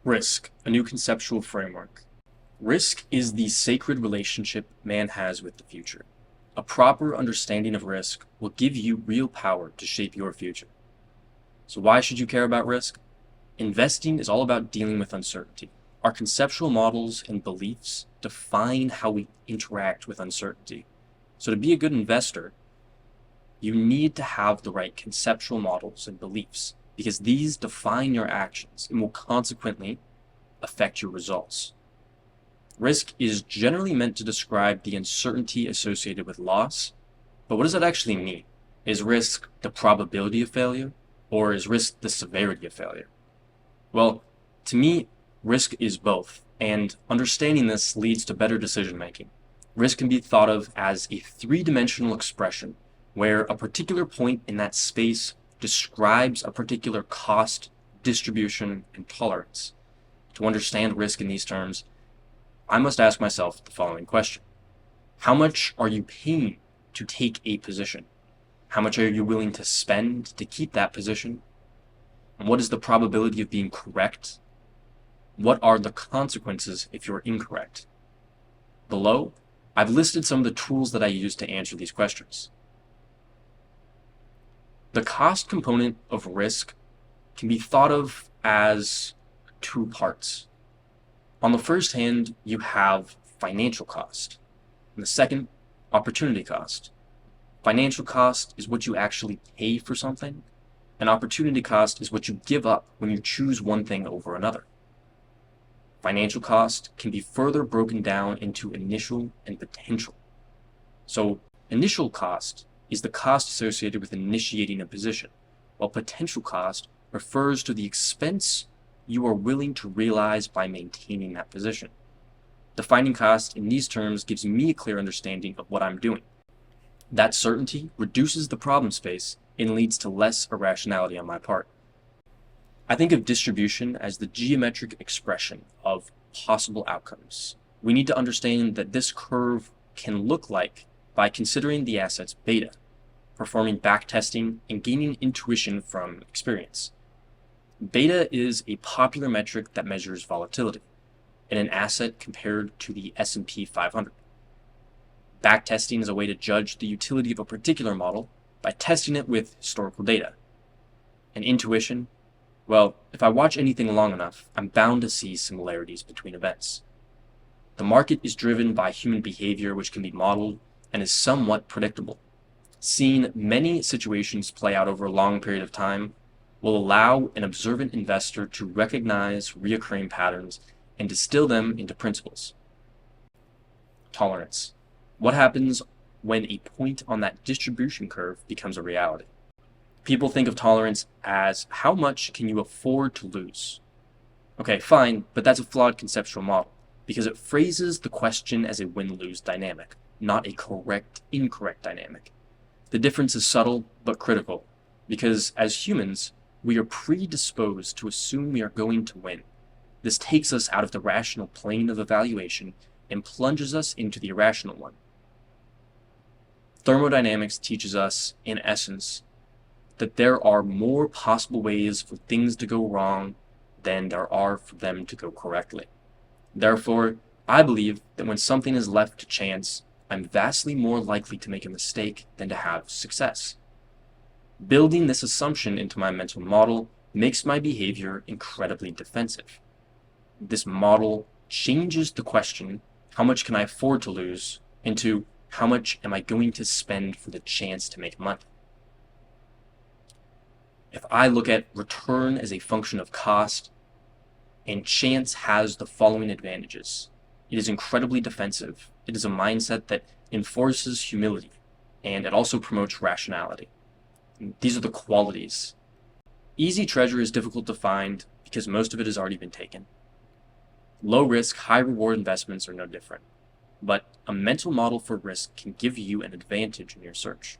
Risk, a new conceptual framework. Risk is the sacred relationship man has with the future. A proper understanding of risk will give you real power to shape your future. So why should you care about risk? Investing is all about dealing with uncertainty. Our conceptual models and beliefs define how we interact with uncertainty. So to be a good investor, you need to have the right conceptual models and beliefs, because these define your actions and will consequently affect your results. Risk is generally meant to describe the uncertainty associated with loss, but what does that actually mean? Is risk the probability of failure, or is risk the severity of failure? Well, to me, risk is both, and understanding this leads to better decision making. Risk can be thought of as a three-dimensional expression where a particular point in that space describes a particular cost, distribution, and tolerance. To understand risk in these terms, I must ask myself the following question. How much are you paying to take a position? How much are you willing to spend to keep that position? And what is the probability of being correct? What are the consequences if you're incorrect? Below, I've listed some of the tools that I use to answer these questions. The cost component of risk can be thought of as two parts. On the first hand, you have financial cost. And the second, opportunity cost. Financial cost is what you actually pay for something, and opportunity cost is what you give up when you choose one thing over another. Financial cost can be further broken down into initial and potential. So, initial cost is the cost associated with initiating a position, while potential cost refers to the expense you are willing to realize by maintaining that position. Defining cost in these terms gives me a clear understanding of what I'm doing. That certainty reduces the problem space and leads to less irrationality on my part. I think of distribution as the geometric expression of possible outcomes. We need to understand that this curve can look like by considering the asset's beta, performing backtesting, and gaining intuition from experience. Beta is a popular metric that measures volatility in an asset compared to the S&P 500. Backtesting is a way to judge the utility of a particular model by testing it with historical data. And intuition, well, if I watch anything long enough, I'm bound to see similarities between events. The market is driven by human behavior, which can be modeled and is somewhat predictable. Seeing many situations play out over a long period of time will allow an observant investor to recognize recurring patterns and distill them into principles. Tolerance. What happens when a point on that distribution curve becomes a reality? People think of tolerance as how much can you afford to lose? Okay, fine, but that's a flawed conceptual model because it phrases the question as a win-lose dynamic, not a correct-incorrect dynamic. The difference is subtle but critical because as humans, we are predisposed to assume we are going to win. This takes us out of the rational plane of evaluation and plunges us into the irrational one. Thermodynamics teaches us, in essence, that there are more possible ways for things to go wrong than there are for them to go correctly. Therefore, I believe that when something is left to chance, I'm vastly more likely to make a mistake than to have success. Building this assumption into my mental model makes my behavior incredibly defensive. This model changes the question, how much can I afford to lose, into how much am I going to spend for the chance to make money? If I look at return as a function of cost, and chance has the following advantages. It is incredibly defensive. It is a mindset that enforces humility, and it also promotes rationality. These are the qualities. Easy treasure is difficult to find because most of it has already been taken. Low risk, high reward investments are no different. But a mental model for risk can give you an advantage in your search.